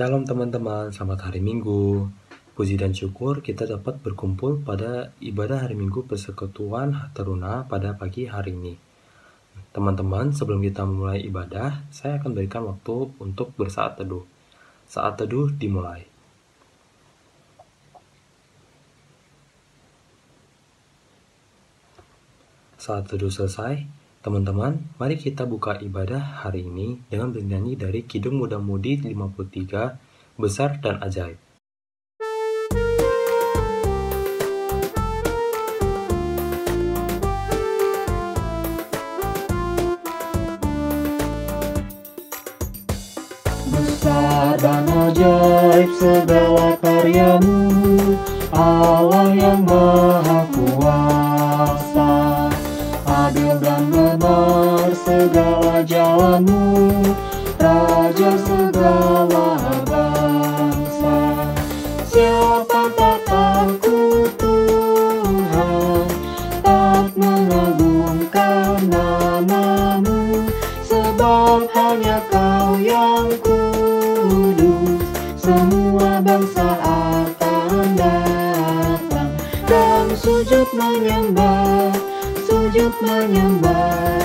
Shalom teman-teman, selamat hari Minggu. Puji dan syukur kita dapat berkumpul pada ibadah hari Minggu Persekutuan Taruna pada pagi hari ini. Teman-teman, sebelum kita memulai ibadah, saya akan berikan waktu untuk bersaat teduh. Saat teduh dimulai. Saat teduh selesai, teman-teman, mari kita buka ibadah hari ini dengan bernyanyi dari Kidung Muda-Mudi 53, Besar dan Ajaib. Besar dan ajaib segala karyamu, Allah yang Maha Kuasa. Adil dan benar segala jalanmu, Raja segala bangsa. Siapa tak takut Tuhan, tak mengagungkan namamu, sebab hanya Kau yang kudus. Semua bangsa akan datang dan sujud menyembah, sujud menyembah,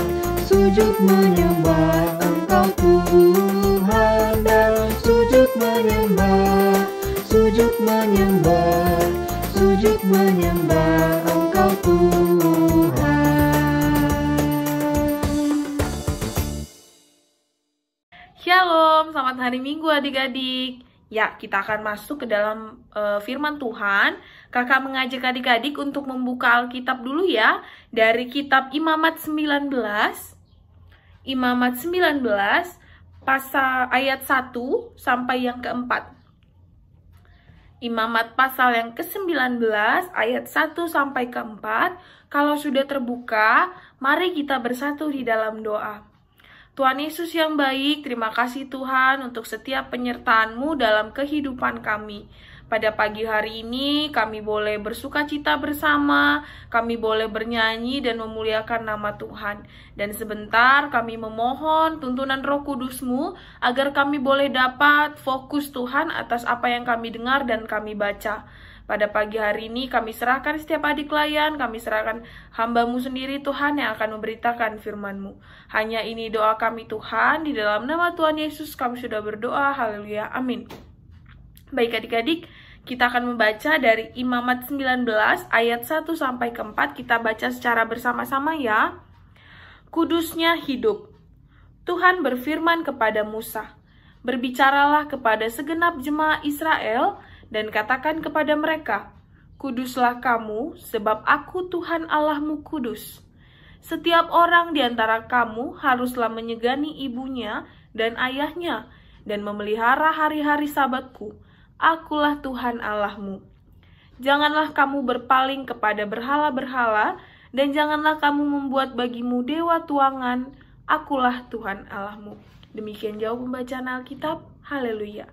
sujud menyembah Engkau Tuhan, dan sujud menyembah, sujud menyembah, sujud menyembah Engkau Tuhan. Shalom, selamat hari Minggu adik-adik. Ya, kita akan masuk ke dalam firman Tuhan. Kakak mengajak adik-adik untuk membuka Alkitab dulu ya. Dari kitab Imamat 19. Imamat 19, pasal ayat 1 sampai yang keempat. Imamat pasal yang ke-19, ayat 1 sampai keempat. Kalau sudah terbuka, mari kita bersatu di dalam doa. Tuhan Yesus yang baik, terima kasih Tuhan untuk setiap penyertaan-Mu dalam kehidupan kami. Pada pagi hari ini kami boleh bersukacita bersama, kami boleh bernyanyi dan memuliakan nama Tuhan. Dan sebentar kami memohon tuntunan Roh Kudus-Mu agar kami boleh dapat fokus Tuhan atas apa yang kami dengar dan kami baca. Pada pagi hari ini kami serahkan setiap adik layan, kami serahkan hamba-Mu sendiri Tuhan yang akan memberitakan firman-Mu. Hanya ini doa kami Tuhan, di dalam nama Tuhan Yesus kami sudah berdoa, haleluya, amin. Baik adik-adik, kita akan membaca dari Imamat 19 ayat 1 sampai ke 4, kita baca secara bersama-sama ya. Kudusnya hidup. Tuhan berfirman kepada Musa, berbicaralah kepada segenap jemaah Israel, dan katakan kepada mereka, kuduslah kamu, sebab aku Tuhan Allahmu kudus. Setiap orang di antara kamu haruslah menyegani ibunya dan ayahnya, dan memelihara hari-hari sabatku. Akulah Tuhan Allahmu. Janganlah kamu berpaling kepada berhala-berhala, dan janganlah kamu membuat bagimu dewa tuangan. Akulah Tuhan Allahmu. Demikian jauh pembacaan Alkitab. Haleluya.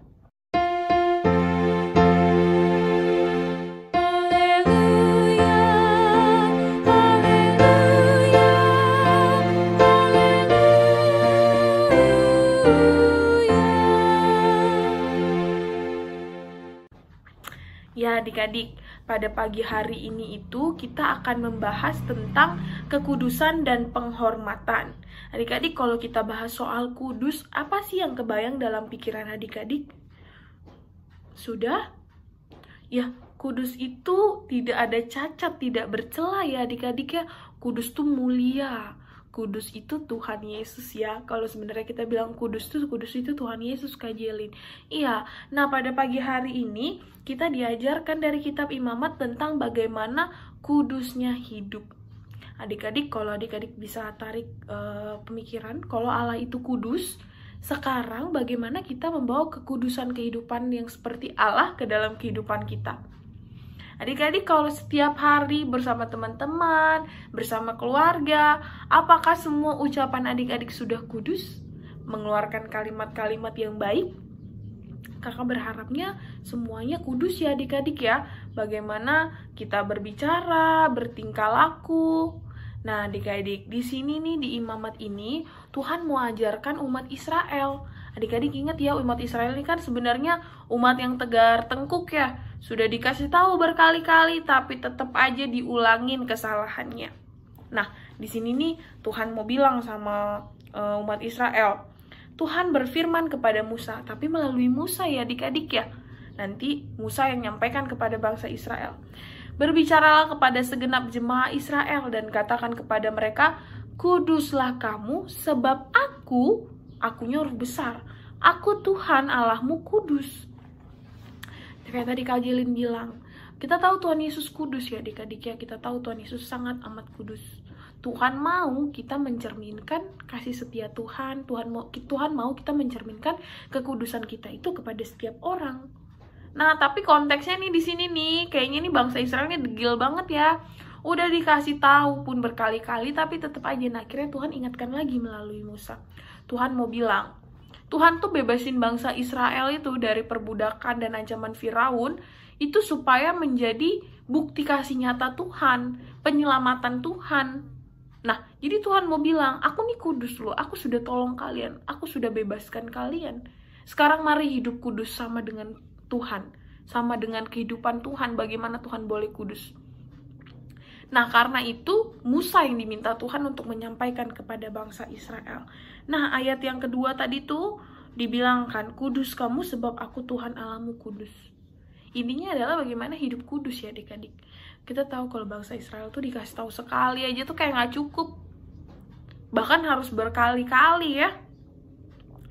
Ya adik-adik, pada pagi hari ini itu kita akan membahas tentang kekudusan dan penghormatan. Adik-adik, kalau kita bahas soal kudus, apa sih yang kebayang dalam pikiran adik-adik? Sudah? Ya, kudus itu tidak ada cacat, tidak bercela ya adik-adik ya. Kudus itu mulia. Kudus itu Tuhan Yesus ya. Kalau sebenarnya kita bilang kudus itu Tuhan Yesus Kak Jelin. Iya, nah pada pagi hari ini kita diajarkan dari kitab Imamat tentang bagaimana kudusnya hidup. Adik-adik, kalau adik-adik bisa tarik pemikiran, kalau Allah itu kudus, sekarang bagaimana kita membawa kekudusan kehidupan yang seperti Allah ke dalam kehidupan kita. Adik-adik, kalau setiap hari bersama teman-teman, bersama keluarga, apakah semua ucapan adik-adik sudah kudus? Mengeluarkan kalimat-kalimat yang baik? Kakak berharapnya semuanya kudus ya adik-adik ya. Bagaimana kita berbicara, bertingkah laku. Nah adik-adik, di sini nih di Imamat ini, Tuhan mau ajarkan umat Israel Adik-adik ingat ya, umat Israel ini kan sebenarnya umat yang tegar tengkuk ya. Sudah dikasih tahu berkali-kali tapi tetap aja diulangin kesalahannya. Nah, di sini nih Tuhan mau bilang sama umat Israel. Tuhan berfirman kepada Musa, tapi melalui Musa ya adik-adik ya. Nanti Musa yang nyampaikan kepada bangsa Israel. Berbicaralah kepada segenap jemaah Israel dan katakan kepada mereka, kuduslah kamu sebab akunya huruf besar. Aku Tuhan Allahmu kudus. Kayak tadi Kak Jelin bilang, kita tahu Tuhan Yesus kudus ya adik-adik ya. Kita tahu Tuhan Yesus sangat amat kudus. Tuhan mau kita mencerminkan kasih setia Tuhan. Tuhan mau kita mencerminkan kekudusan kita itu kepada setiap orang. Nah, tapi konteksnya nih di sini nih, kayaknya nih bangsa Israel ini degil banget ya. Udah dikasih tahu pun berkali-kali tapi tetap aja. Nah, akhirnya Tuhan ingatkan lagi melalui Musa. Tuhan mau bilang, Tuhan tuh bebasin bangsa Israel itu dari perbudakan dan ancaman Firaun itu supaya menjadi bukti kasih nyata Tuhan, penyelamatan Tuhan. Nah, jadi Tuhan mau bilang, aku nih kudus loh, aku sudah tolong kalian, aku sudah bebaskan kalian. Sekarang mari hidup kudus sama dengan Tuhan, sama dengan kehidupan Tuhan, bagaimana Tuhan boleh kudus. Nah, karena itu Musa yang diminta Tuhan untuk menyampaikan kepada bangsa Israel. Nah, ayat yang kedua tadi tuh dibilangkan, kudus kamu sebab aku Tuhan Allahmu kudus. Intinya adalah bagaimana hidup kudus ya adik-adik. Kita tahu kalau bangsa Israel tuh dikasih tahu sekali aja tuh kayak nggak cukup. Bahkan harus berkali-kali ya.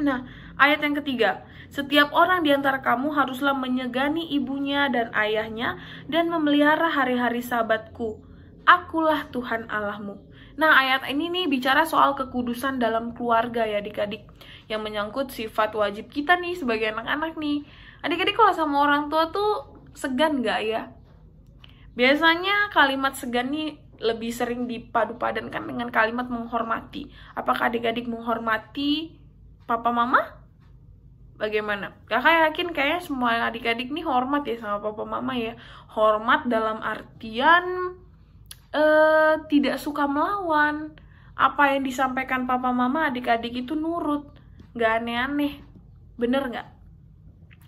Nah, ayat yang ketiga, setiap orang di antara kamu haruslah menyegani ibunya dan ayahnya dan memelihara hari-hari sabatku. Akulah Tuhan Allahmu. Nah, ayat ini nih bicara soal kekudusan dalam keluarga ya adik-adik. Yang menyangkut sifat wajib kita nih sebagai anak-anak nih. Adik-adik kalau sama orang tua tuh segan gak ya? Biasanya kalimat segan nih lebih sering dipadu-padankan dengan kalimat menghormati. Apakah adik-adik menghormati papa mama? Bagaimana? Kakak yakin kayaknya semua adik-adik nih hormat ya sama papa mama ya. Hormat dalam artian tidak suka melawan. Apa yang disampaikan papa mama adik-adik itu nurut. Gak aneh-aneh. Bener gak?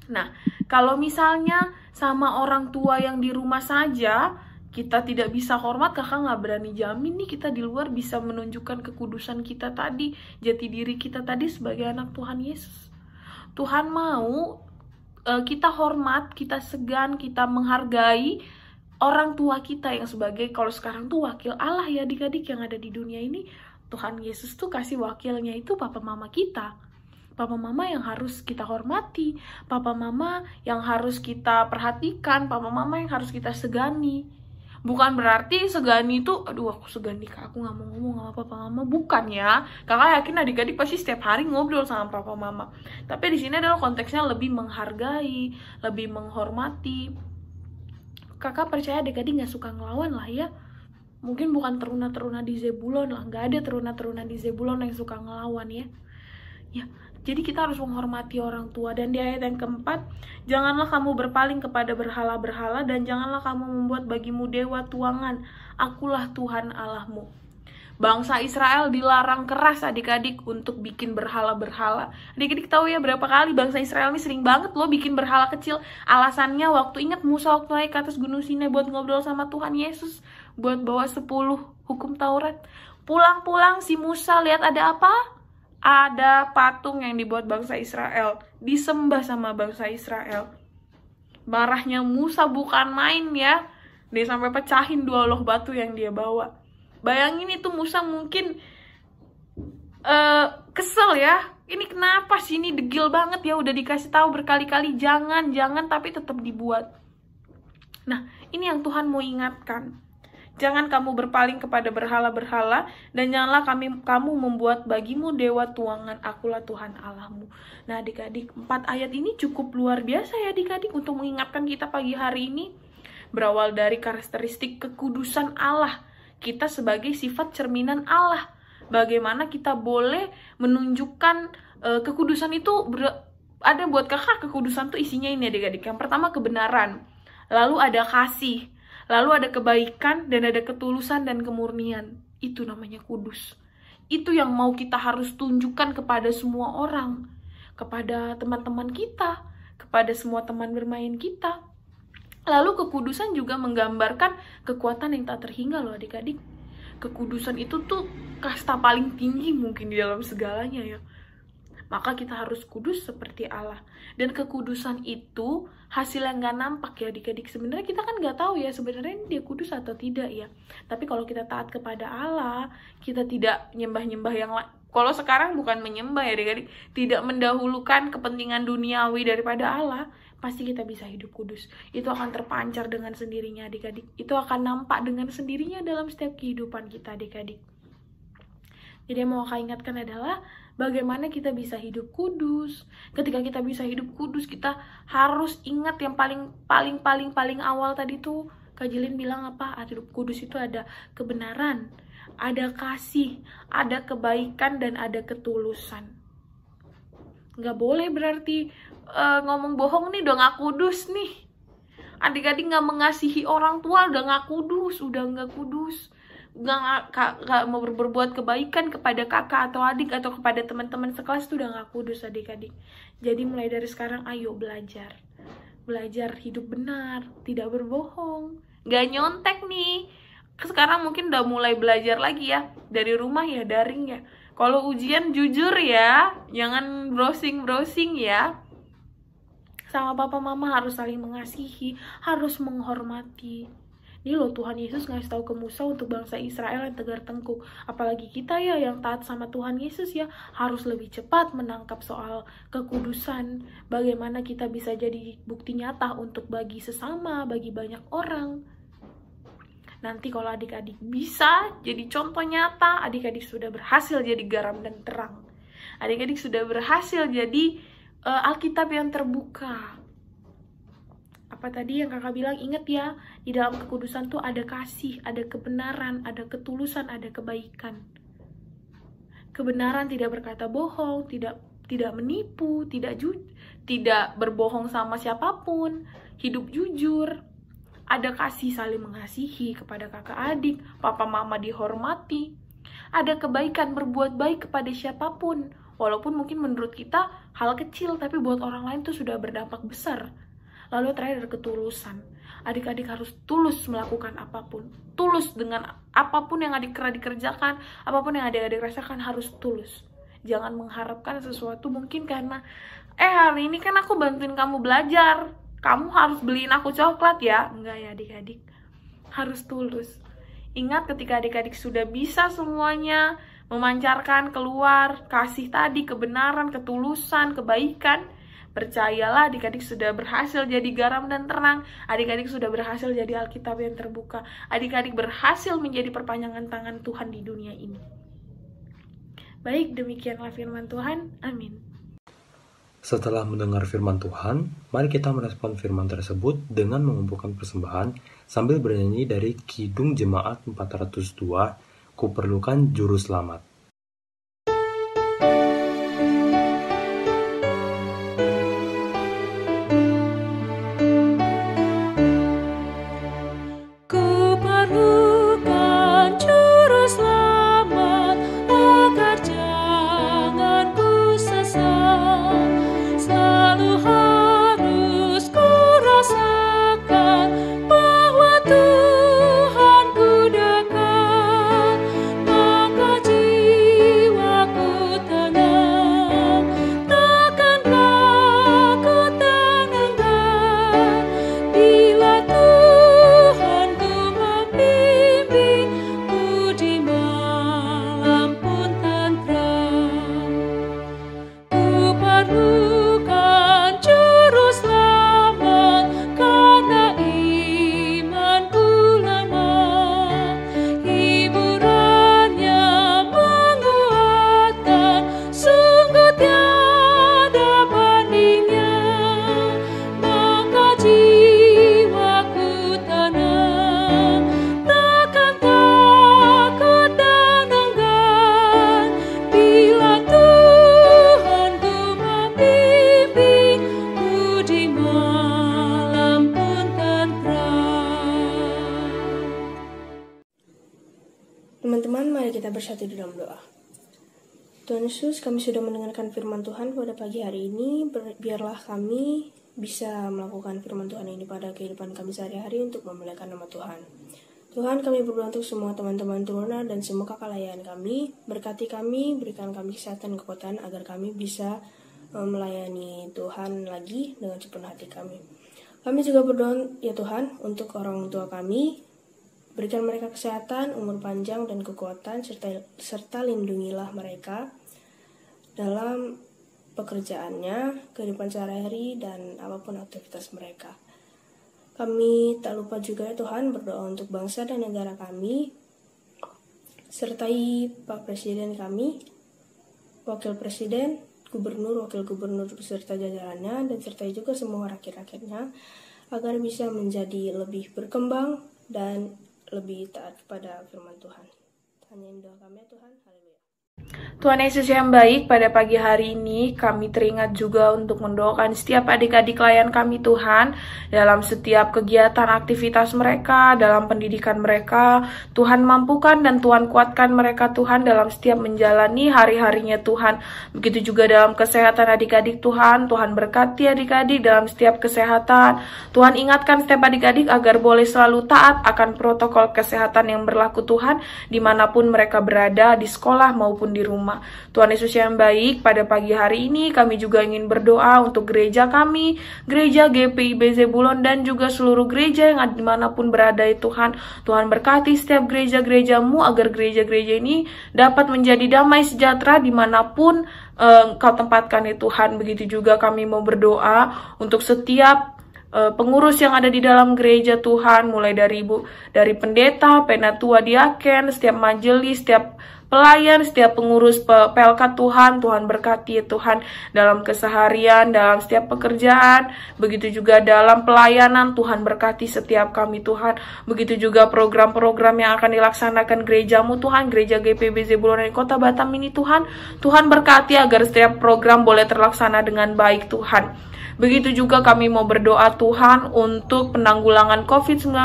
Nah, kalau misalnya sama orang tua yang di rumah saja kita tidak bisa hormat, kakak gak berani jamin nih kita di luar bisa menunjukkan kekudusan kita tadi, jati diri kita tadi sebagai anak Tuhan Yesus. Tuhan mau kita hormat, kita segan, kita menghargai orang tua kita yang sebagai, kalau sekarang tuh wakil Allah ya adik-adik yang ada di dunia ini. Tuhan Yesus tuh kasih wakilnya itu papa mama kita. Papa mama yang harus kita hormati, papa mama yang harus kita perhatikan, papa mama yang harus kita segani. Bukan berarti segani itu, aduh aku segani kak, aku gak mau ngomong sama papa mama. Bukan ya, kakak yakin adik-adik pasti setiap hari ngobrol sama papa mama. Tapi di sini adalah konteksnya lebih menghargai, lebih menghormati. Kakak percaya adik-adik gak suka ngelawan lah ya. Mungkin bukan teruna-teruna di Zebulon lah, gak ada teruna-teruna di Zebulon yang suka ngelawan ya. Ya, jadi kita harus menghormati orang tua. Dan di ayat yang keempat, janganlah kamu berpaling kepada berhala-berhala dan janganlah kamu membuat bagimu dewa tuangan. Akulah Tuhan Allahmu. Bangsa Israel dilarang keras adik-adik untuk bikin berhala-berhala. Adik-adik tahu ya berapa kali bangsa Israel ini sering banget loh bikin berhala kecil. Alasannya waktu ingat Musa waktu naik ke atas gunung Sinai buat ngobrol sama Tuhan Yesus, buat bawa 10 hukum Taurat. Pulang-pulang si Musa lihat ada apa? Ada patung yang dibuat bangsa Israel, disembah sama bangsa Israel. Marahnya Musa bukan main ya. Dia sampai pecahin 2 loh batu yang dia bawa. Bayangin itu Musa mungkin kesel ya. Ini kenapa sih, ini degil banget ya, udah dikasih tahu berkali-kali jangan tapi tetap dibuat. Nah, ini yang Tuhan mau ingatkan. Jangan kamu berpaling kepada berhala-berhala dan janganlah kamu membuat bagimu dewa tuangan, akulah Tuhan Allahmu. Nah, adik-adik, 4 ayat ini cukup luar biasa ya adik-adik untuk mengingatkan kita pagi hari ini. Berawal dari karakteristik kekudusan Allah, kita sebagai sifat cerminan Allah. Bagaimana kita boleh menunjukkan kekudusan itu ada buat kakak. Kekudusan tuh isinya ini adik-adik. Yang pertama kebenaran, lalu ada kasih, lalu ada kebaikan, dan ada ketulusan dan kemurnian. Itu namanya kudus. Itu yang mau kita harus tunjukkan kepada semua orang. kepada teman-teman kita, kepada semua teman bermain kita. Lalu kekudusan juga menggambarkan kekuatan yang tak terhingga loh adik-adik. Kekudusan itu tuh kasta paling tinggi mungkin di dalam segalanya ya. Maka kita harus kudus seperti Allah. Dan kekudusan itu hasil yang gak nampak ya adik-adik. Sebenarnya kita kan gak tahu ya sebenarnya dia kudus atau tidak ya. Tapi kalau kita taat kepada Allah, kita tidak nyembah-nyembah yang lain. Kalau sekarang bukan menyembah ya adik-adik, tidak mendahulukan kepentingan duniawi daripada Allah, pasti kita bisa hidup kudus. Itu akan terpancar dengan sendirinya adik-adik. Itu akan nampak dengan sendirinya dalam setiap kehidupan kita adik-adik. Jadi yang mau aku ingatkan adalah bagaimana kita bisa hidup kudus. Ketika kita bisa hidup kudus, kita harus ingat yang paling awal tadi tuh Kak Jilin bilang apa? Hidup kudus itu ada kebenaran, ada kasih, ada kebaikan, dan ada ketulusan. Nggak boleh berarti ngomong bohong nih udah nggak kudus nih. Adik-adik nggak mengasihi orang tua udah nggak kudus, nggak mau berbuat kebaikan kepada kakak atau adik atau kepada teman-teman sekelas itu udah nggak kudus adik-adik. Jadi mulai dari sekarang ayo belajar hidup benar, tidak berbohong, nggak nyontek nih. Sekarang mungkin udah mulai belajar lagi ya, dari rumah ya, daring ya. Kalau ujian jujur ya, jangan browsing ya. Sama papa mama harus saling mengasihi, harus menghormati. Ini loh Tuhan Yesus ngasih tahu ke Musa untuk bangsa Israel yang tegar tengkuk. Apalagi kita ya yang taat sama Tuhan Yesus ya, harus lebih cepat menangkap soal kekudusan. Bagaimana kita bisa jadi bukti nyata untuk bagi sesama, bagi banyak orang. Nanti kalau adik-adik bisa jadi contoh nyata, adik-adik sudah berhasil jadi garam dan terang. Adik-adik sudah berhasil jadi Alkitab yang terbuka. Apa tadi yang kakak bilang? Ingat ya, di dalam kekudusan tuh ada kasih, ada kebenaran, ada ketulusan, ada kebaikan. Kebenaran tidak berkata bohong, tidak menipu, tidak berbohong sama siapapun, hidup jujur. Ada kasih saling mengasihi kepada kakak adik, papa mama dihormati. Ada kebaikan berbuat baik kepada siapapun, walaupun mungkin menurut kita hal kecil, tapi buat orang lain tuh sudah berdampak besar. Lalu terakhir ada ketulusan. Adik-adik harus tulus melakukan apapun. Tulus dengan apapun yang adik-adik kerjakan, apapun yang adik-adik rasakan harus tulus. Jangan mengharapkan sesuatu mungkin karena hari ini kan aku bantuin kamu belajar, kamu harus beliin aku coklat ya. Enggak ya adik-adik, harus tulus. Ingat ketika adik-adik sudah bisa semuanya memancarkan keluar kasih tadi, kebenaran, ketulusan, kebaikan, percayalah adik-adik sudah berhasil jadi garam dan terang. Adik-adik sudah berhasil jadi Alkitab yang terbuka. Adik-adik berhasil menjadi perpanjangan tangan Tuhan di dunia ini. Baik, demikianlah firman Tuhan. Amin. Setelah mendengar firman Tuhan, mari kita merespon firman tersebut dengan mengumpulkan persembahan sambil bernyanyi dari Kidung Jemaat 402, Kuperlukan Juru Selamat. Teman-teman, mari kita bersatu di dalam doa. Tuhan Yesus, kami sudah mendengarkan firman Tuhan pada pagi hari ini. Biarlah kami bisa melakukan firman Tuhan ini pada kehidupan kami sehari-hari untuk memuliakan nama Tuhan. Tuhan, kami berdoa untuk semua teman-teman Truna dan semua kakak layan kami. Berkati kami, berikan kami kesehatan dan kekuatan agar kami bisa melayani Tuhan lagi dengan sepenuh hati kami. Kami juga berdoa ya Tuhan untuk orang tua kami. Berikan mereka kesehatan, umur panjang, dan kekuatan, serta lindungilah mereka dalam pekerjaannya, kehidupan sehari-hari, dan apapun aktivitas mereka. Kami tak lupa juga ya Tuhan berdoa untuk bangsa dan negara kami, sertai Pak Presiden kami, Wakil Presiden, Gubernur, Wakil Gubernur beserta jajarannya, dan sertai juga semua rakyat-rakyatnya, agar bisa menjadi lebih berkembang dan lebih taat kepada firman Tuhan. Hanya doa kami ya Tuhan. Haleluya. Tuhan Yesus yang baik, pada pagi hari ini kami teringat juga untuk mendoakan setiap adik-adik layan kami Tuhan, dalam setiap kegiatan aktivitas mereka, dalam pendidikan mereka. Tuhan mampukan dan Tuhan kuatkan mereka Tuhan dalam setiap menjalani hari-harinya Tuhan. Begitu juga dalam kesehatan adik-adik Tuhan, Tuhan berkati adik-adik dalam setiap kesehatan. Tuhan ingatkan setiap adik-adik agar boleh selalu taat akan protokol kesehatan yang berlaku Tuhan, dimanapun mereka berada, di sekolah maupun di rumah. Tuhan Yesus yang baik, pada pagi hari ini kami juga ingin berdoa untuk gereja kami, gereja GPIB Zebulon, dan juga seluruh gereja yang dimanapun berada ya Tuhan. Tuhan berkati setiap gereja-gerejamu agar gereja-gereja ini dapat menjadi damai sejahtera dimanapun Engkau tempatkan ya Tuhan. Begitu juga kami mau berdoa untuk setiap pengurus yang ada di dalam gereja Tuhan, mulai dari pendeta, penatua, diaken, setiap majelis, setiap pelayan, setiap pengurus PLK Tuhan, Tuhan berkati ya Tuhan dalam keseharian, dalam setiap pekerjaan, begitu juga dalam pelayanan. Tuhan berkati setiap kami Tuhan. Begitu juga program-program yang akan dilaksanakan gerejamu Tuhan, gereja GPIB Zebulon dan Kota Batam ini Tuhan. Tuhan berkati agar setiap program boleh terlaksana dengan baik Tuhan. Begitu juga kami mau berdoa Tuhan untuk penanggulangan COVID-19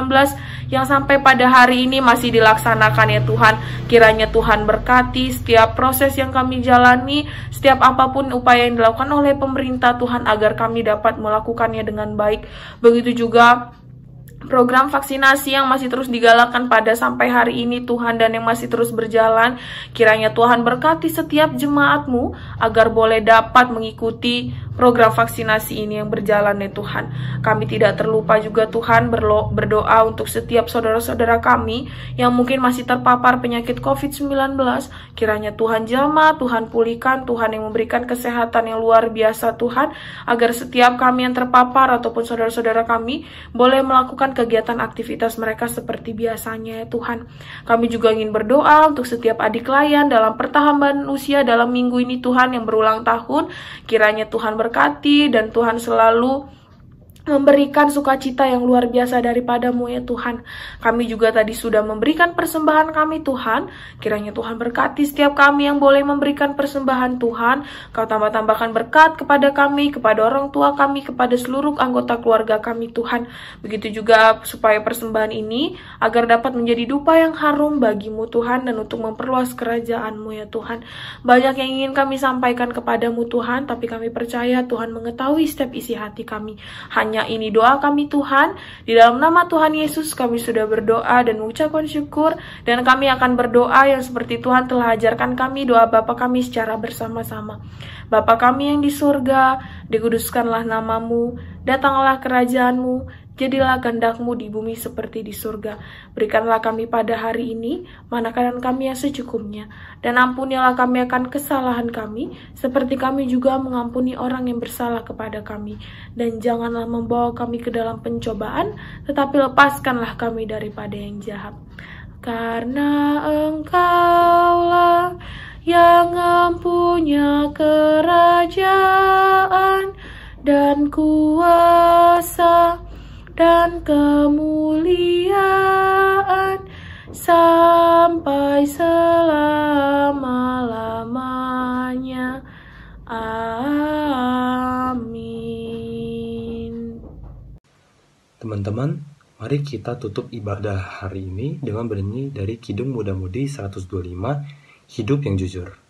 yang sampai pada hari ini masih dilaksanakan ya Tuhan. Kiranya Tuhan berkati setiap proses yang kami jalani, setiap apapun upaya yang dilakukan oleh pemerintah Tuhan, agar kami dapat melakukannya dengan baik. Begitu juga program vaksinasi yang masih terus digalakkan pada sampai hari ini Tuhan, dan yang masih terus berjalan. Kiranya Tuhan berkati setiap jemaatmu agar boleh dapat mengikuti program vaksinasi ini yang berjalan ya Tuhan. Kami tidak terlupa juga Tuhan berdoa untuk setiap saudara-saudara kami yang mungkin masih terpapar penyakit COVID-19. Kiranya Tuhan jamah, Tuhan pulihkan, Tuhan yang memberikan kesehatan yang luar biasa Tuhan, agar setiap kami yang terpapar ataupun saudara-saudara kami boleh melakukan kegiatan aktivitas mereka seperti biasanya ya Tuhan. Kami juga ingin berdoa untuk setiap adik layan dalam pertambahan usia dalam minggu ini Tuhan yang berulang tahun. Kiranya Tuhan berkati dan Tuhan selalu memberikan sukacita yang luar biasa daripadamu ya Tuhan. Kami juga tadi sudah memberikan persembahan kami Tuhan. Kiranya Tuhan berkati setiap kami yang boleh memberikan persembahan Tuhan. Kau tambah-tambahkan berkat kepada kami, kepada orang tua kami, kepada seluruh anggota keluarga kami Tuhan. Begitu juga supaya persembahan ini agar dapat menjadi dupa yang harum bagimu Tuhan, dan untuk memperluas kerajaanmu ya Tuhan. Banyak yang ingin kami sampaikan kepadamu Tuhan, tapi kami percaya Tuhan mengetahui setiap isi hati kami. Hanya ini doa kami Tuhan, di dalam nama Tuhan Yesus kami sudah berdoa dan mengucapkan syukur, dan kami akan berdoa yang seperti Tuhan telah ajarkan kami, doa Bapa kami secara bersama-sama. Bapa kami yang di surga, dikuduskanlah namamu, datanglah kerajaanmu, jadilah kehendak-Mu di bumi seperti di surga. Berikanlah kami pada hari ini makanan kami yang secukupnya, dan ampunilah kami akan kesalahan kami, seperti kami juga mengampuni orang yang bersalah kepada kami. Dan janganlah membawa kami ke dalam pencobaan, tetapi lepaskanlah kami daripada yang jahat. Karena Engkaulah yang mempunyai kerajaan dan kuasa dan kemuliaan sampai selama-lamanya. Amin. Teman-teman, mari kita tutup ibadah hari ini dengan bernyanyi dari Kidung Muda Mudi 125, Hidup yang Jujur.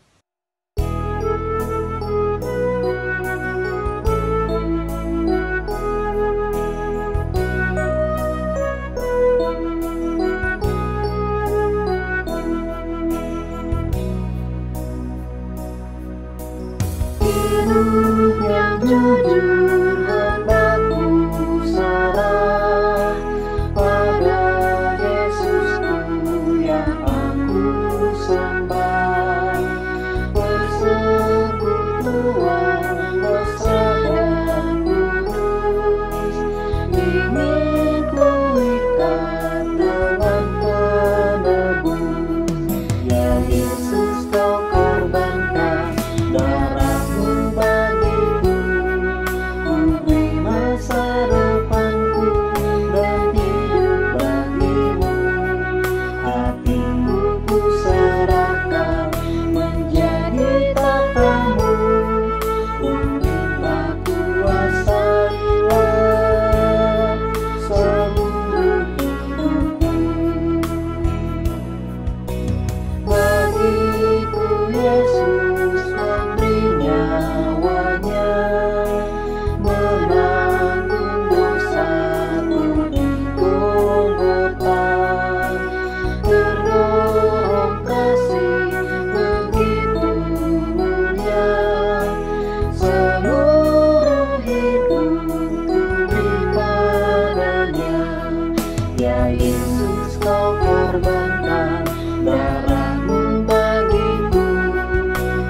korbankan darahmu bagiku.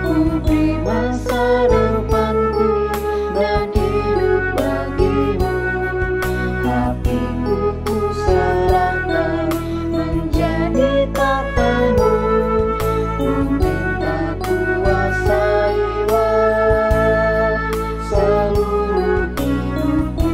Ku beri masa depanku dan hidup bagimu. Hatiku ku serahkan menjadi tatamu. Ku minta kuasailah seluruh hidupku.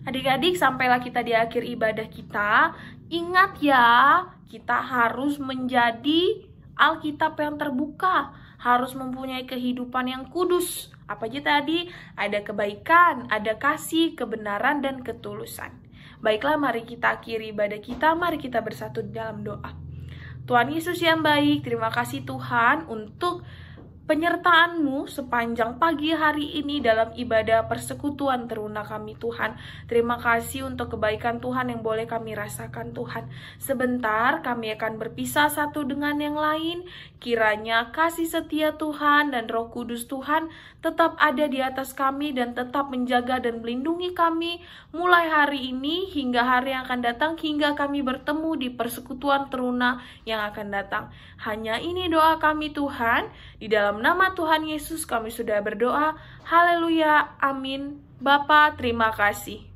Adik-adik, sampailah kita di akhir ibadah kita. Ingat ya, kita harus menjadi Alkitab yang terbuka, harus mempunyai kehidupan yang kudus. Apa aja tadi? Ada kebaikan, ada kasih, kebenaran, dan ketulusan. Baiklah, mari kita akhiri ibadah kita, mari kita bersatu di dalam doa. Tuhan Yesus yang baik, terima kasih Tuhan untuk penyertaan-Mu sepanjang pagi hari ini dalam ibadah persekutuan teruna kami Tuhan. Terima kasih untuk kebaikan Tuhan yang boleh kami rasakan Tuhan. Sebentar kami akan berpisah satu dengan yang lain. Kiranya kasih setia Tuhan dan Roh Kudus Tuhan tetap ada di atas kami dan tetap menjaga dan melindungi kami mulai hari ini hingga hari yang akan datang, hingga kami bertemu di persekutuan teruna yang akan datang. Hanya ini doa kami Tuhan, di dalam nama Tuhan Yesus kami sudah berdoa. Haleluya, amin. Bapa, terima kasih.